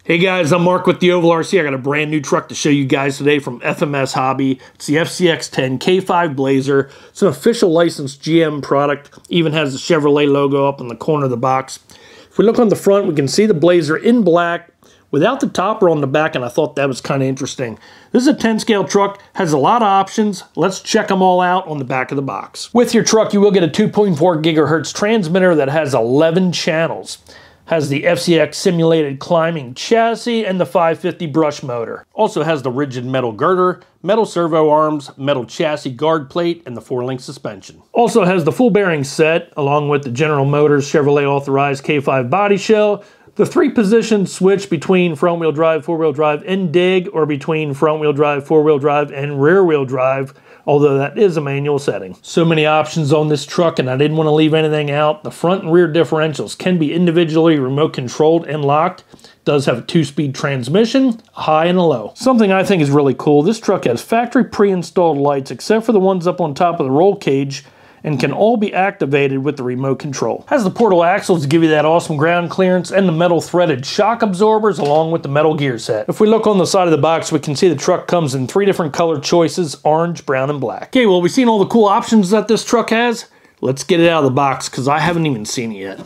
Hey guys, I'm Mark with the Ovalrcteam. I got a brand new truck to show you guys today from FMS Hobby. It's the FCX10 K5 Blazer. It's an official licensed GM product. Even has the Chevrolet logo up in the corner of the box. If we look on the front, we can see the Blazer in black without the topper on the back, and I thought that was kind of interesting. This is a 10 scale truck, has a lot of options. Let's check them all out on the back of the box. With your truck, you will get a 2.4 gigahertz transmitter that has 11 channels. Has the FCX simulated climbing chassis and the 550 brush motor. Also has the rigid metal girder, metal servo arms, metal chassis guard plate, and the 4-link suspension. Also has the full bearing set, along with the General Motors Chevrolet authorized K5 body shell, the 3-position switch between front-wheel drive, 4-wheel drive, and dig, or between front-wheel drive, 4-wheel drive, and rear-wheel drive, although that is a manual setting. So many options on this truck, and I didn't want to leave anything out. The front and rear differentials can be individually remote controlled and locked. It does have a 2-speed transmission, a high and a low. Something I think is really cool, this truck has factory pre-installed lights except for the ones up on top of the roll cage, and can all be activated with the remote control. Has the portal axles to give you that awesome ground clearance, and the metal threaded shock absorbers along with the metal gear set. If we look on the side of the box, we can see the truck comes in 3 different color choices: orange, brown, and black. Okay, well, we've seen all the cool options that this truck has. Let's get it out of the box because I haven't even seen it yet.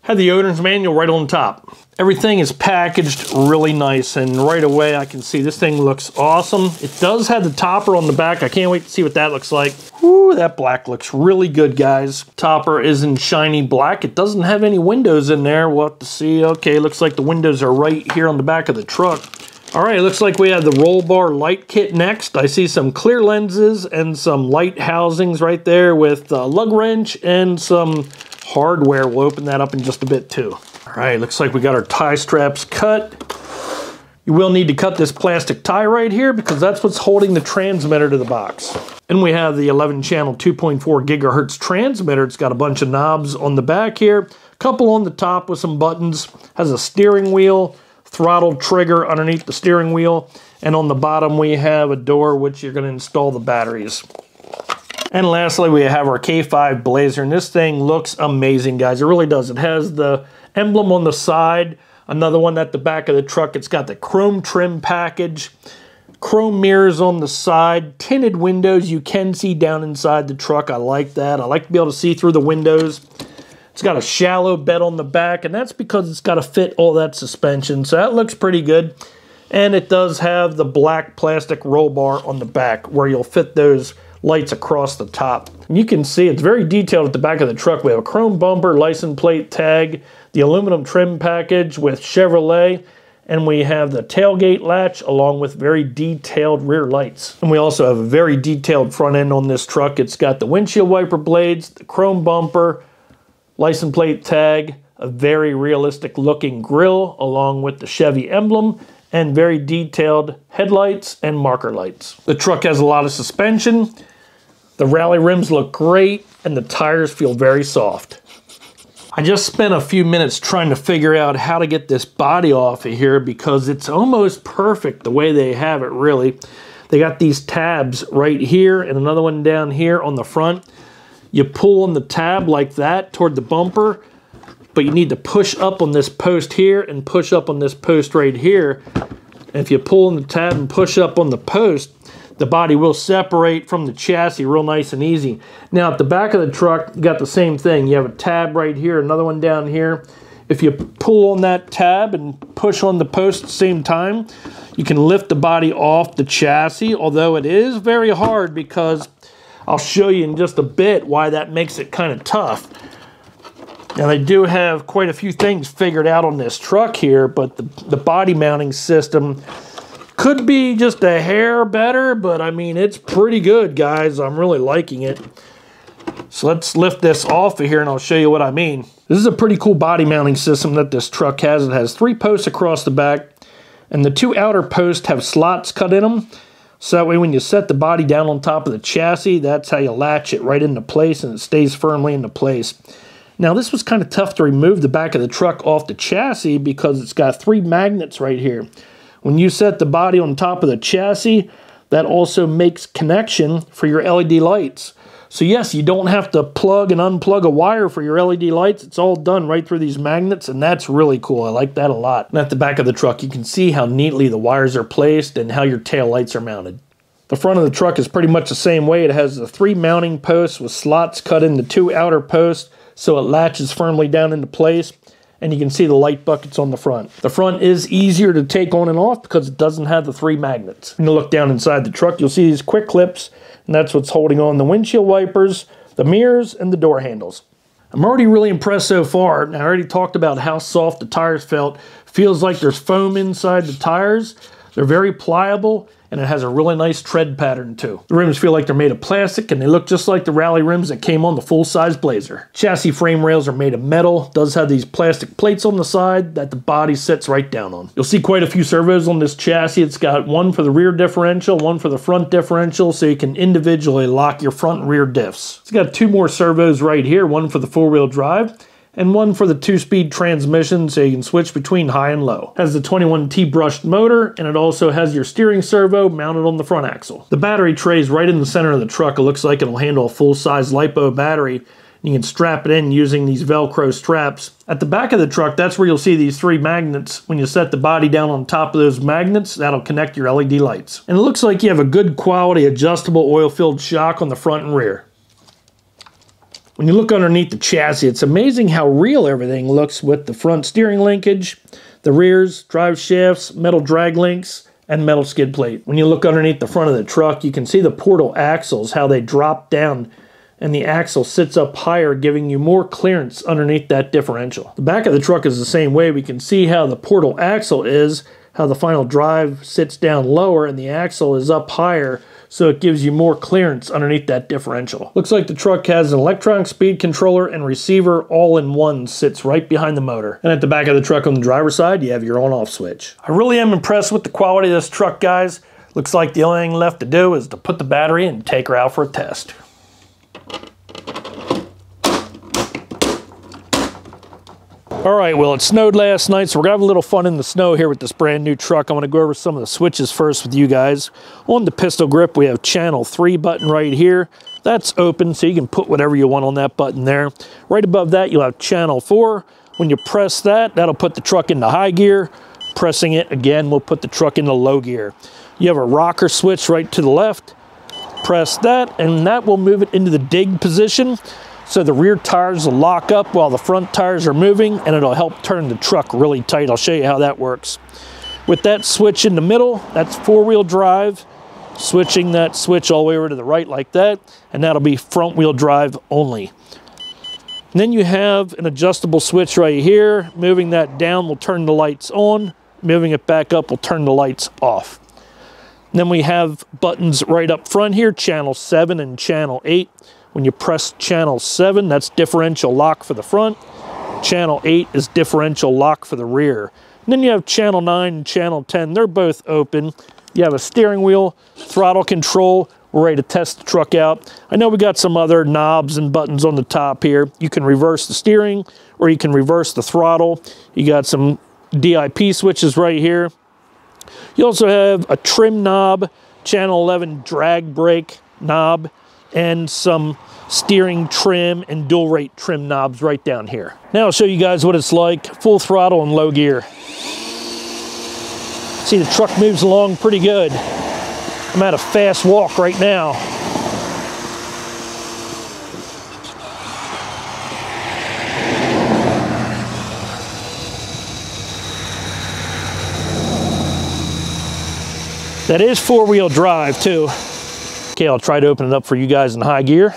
Had the owner's manual right on top. Everything is packaged really nice, and right away I can see this thing looks awesome. It does have the topper on the back. I can't wait to see what that looks like. Woo, that black looks really good, guys. Topper is in shiny black. It doesn't have any windows in there. We'll have to see. Okay, looks like the windows are right here on the back of the truck. All right, looks like we have the roll bar light kit next. I see some clear lenses and some light housings right there with a lug wrench and some hardware. We'll open that up in just a bit too. All right, looks like we got our tie straps cut. You will need to cut this plastic tie right here because that's what's holding the transmitter to the box. And we have the 11-channel 2.4 gigahertz transmitter. It's got a bunch of knobs on the back here, a couple on the top with some buttons, has a steering wheel, throttle trigger underneath the steering wheel, and on the bottom we have a door which you're going to install the batteries. And lastly, we have our K5 Blazer, and this thing looks amazing, guys. It really does. It has the emblem on the side, another one at the back of the truck. It's got the chrome trim package, chrome mirrors on the side, tinted windows you can see down inside the truck. I like that. I like to be able to see through the windows. It's got a shallow bed on the back, and that's because it's got to fit all that suspension, so that looks pretty good. And it does have the black plastic roll bar on the back where you'll fit those lights across the top. And you can see it's very detailed at the back of the truck. We have a chrome bumper, license plate tag, the aluminum trim package with Chevrolet, and we have the tailgate latch along with very detailed rear lights. And we also have a very detailed front end on this truck. It's got the windshield wiper blades, the chrome bumper, license plate tag, a very realistic looking grille along with the Chevy emblem, and very detailed headlights and marker lights. The truck has a lot of suspension. The rally rims look great, and the tires feel very soft. I just spent a few minutes trying to figure out how to get this body off of here because it's almost perfect the way they have it, really. They got these tabs right here and another one down here on the front. You pull on the tab like that toward the bumper, but you need to push up on this post here and push up on this post right here. And if you pull on the tab and push up on the post, the body will separate from the chassis real nice and easy. Now at the back of the truck, you got the same thing. You have a tab right here, another one down here. If you pull on that tab and push on the post at the same time, you can lift the body off the chassis, although it is very hard because I'll show you in just a bit why that makes it kind of tough. Now they do have quite a few things figured out on this truck here, but the body mounting system could be just a hair better, but I mean, it's pretty good, guys. I'm really liking it. So let's lift this off of here and I'll show you what I mean. This is a pretty cool body mounting system that this truck has. It has 3 posts across the back, and the 2 outer posts have slots cut in them. So that way when you set the body down on top of the chassis, that's how you latch it right into place and it stays firmly into place. Now this was kind of tough to remove the back of the truck off the chassis because it's got 3 magnets right here. When you set the body on top of the chassis, that also makes connection for your LED lights. So yes, you don't have to plug and unplug a wire for your LED lights. It's all done right through these magnets, and that's really cool. I like that a lot. And at the back of the truck, you can see how neatly the wires are placed and how your tail lights are mounted. The front of the truck is pretty much the same way. It has the 3 mounting posts with slots cut into 2 outer posts so it latches firmly down into place. And you can see the light buckets on the front. The front is easier to take on and off because it doesn't have the 3 magnets. When you look down inside the truck, you'll see these quick clips, and that's what's holding on the windshield wipers, the mirrors, and the door handles. I'm already really impressed so far. Now, I already talked about how soft the tires felt. Feels like there's foam inside the tires. They're very pliable, and it has a really nice tread pattern too. The rims feel like they're made of plastic, and they look just like the rally rims that came on the full-size Blazer. Chassis frame rails are made of metal. It does have these plastic plates on the side that the body sits right down on. You'll see quite a few servos on this chassis. It's got one for the rear differential, one for the front differential, so you can individually lock your front and rear diffs. It's got 2 more servos right here, one for the 4-wheel drive, and one for the 2-speed transmission so you can switch between high and low. It has the 21T brushed motor, and it also has your steering servo mounted on the front axle. The battery tray is right in the center of the truck. It looks like it'll handle a full-size LiPo battery. You can strap it in using these Velcro straps. At the back of the truck, that's where you'll see these 3 magnets. When you set the body down on top of those magnets, that'll connect your LED lights. And it looks like you have a good quality adjustable oil-filled shock on the front and rear. When you look underneath the chassis, it's amazing how real everything looks with the front steering linkage, the rears, drive shafts, metal drag links, and metal skid plate. When you look underneath the front of the truck, you can see the portal axles, how they drop down, and the axle sits up higher, giving you more clearance underneath that differential. The back of the truck is the same way. We can see how the portal axle is, how the final drive sits down lower, and the axle is up higher, so it gives you more clearance underneath that differential. Looks like the truck has an electronic speed controller and receiver all in one, sits right behind the motor. And at the back of the truck on the driver's side, you have your on-off switch. I really am impressed with the quality of this truck, guys. Looks like the only thing left to do is to put the battery in and take her out for a test. All right, well, it snowed last night, so we're gonna have a little fun in the snow here with this brand new truck. I'm gonna go over some of the switches first with you guys. On the pistol grip, we have channel 3 button right here. That's open, so you can put whatever you want on that button there. Right above that, you'll have channel 4. When you press that, that'll put the truck into high gear. Pressing it again will put the truck into low gear. You have a rocker switch right to the left. Press that, and that will move it into the dig position. So the rear tires will lock up while the front tires are moving, and it'll help turn the truck really tight. I'll show you how that works. With that switch in the middle, that's 4-wheel drive. Switching that switch all the way over to the right like that, and that'll be front-wheel drive only. And then you have an adjustable switch right here. Moving that down will turn the lights on. Moving it back up will turn the lights off. And then we have buttons right up front here, channel 7 and channel 8. When you press channel 7, that's differential lock for the front. Channel 8 is differential lock for the rear. And then you have channel 9 and channel 10. They're both open. You have a steering wheel, throttle control. We're ready to test the truck out. I know we got some other knobs and buttons on the top here. You can reverse the steering, or you can reverse the throttle. You got some DIP switches right here. You also have a trim knob, channel 11 drag brake knob, and some steering trim and dual rate trim knobs right down here. Now I'll show you guys what it's like full throttle and low gear. See, the truck moves along pretty good. I'm at a fast walk right now. That is 4-wheel drive too. Okay, I'll try to open it up for you guys in high gear.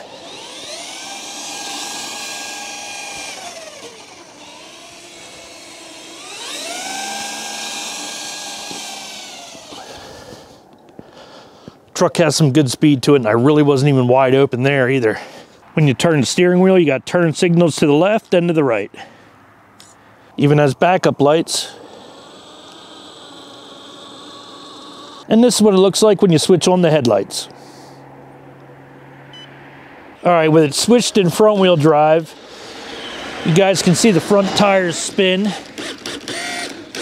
Truck has some good speed to it, and I really wasn't even wide open there either. When you turn the steering wheel, you got turn signals to the left and to the right. Even has backup lights. And this is what it looks like when you switch on the headlights. All right, with it switched in front wheel drive, you guys can see the front tires spin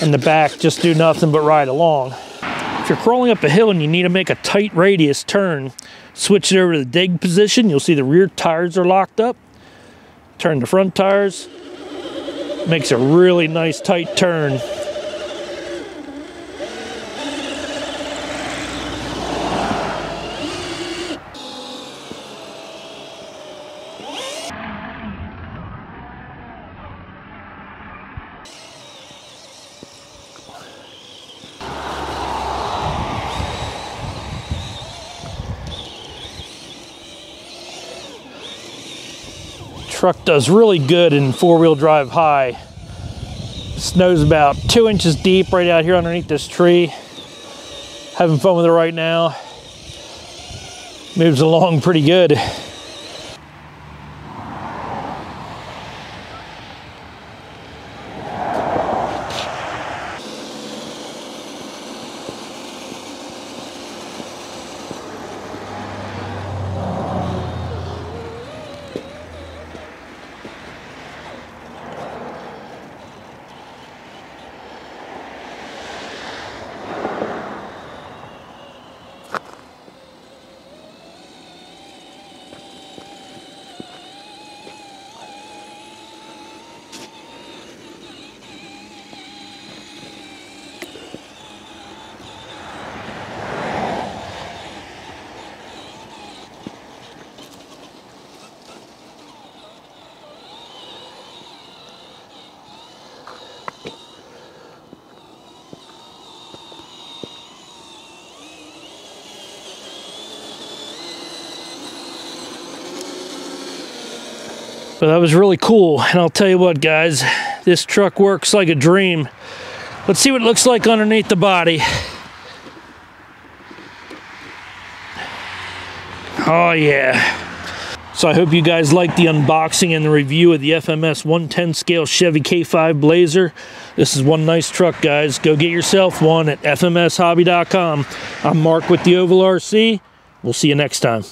and the back just do nothing but ride along. If you're crawling up a hill and you need to make a tight radius turn, Switch it over to the dig position. You'll see the rear tires are locked up. Turn the front tires. Makes a really nice tight turn. Truck does really good in four-wheel drive high. Snow's about 2 inches deep right out here underneath this tree. Having fun with it right now. Moves along pretty good. But that was really cool, and I'll tell you what, guys, this truck works like a dream. Let's see what it looks like underneath the body. Oh yeah. So I hope you guys liked the unboxing and the review of the FMS 110 scale Chevy K5 Blazer. This is one nice truck, guys. Go get yourself one at fmshobby.com. I'm Mark with the Ovalrc. We'll see you next time.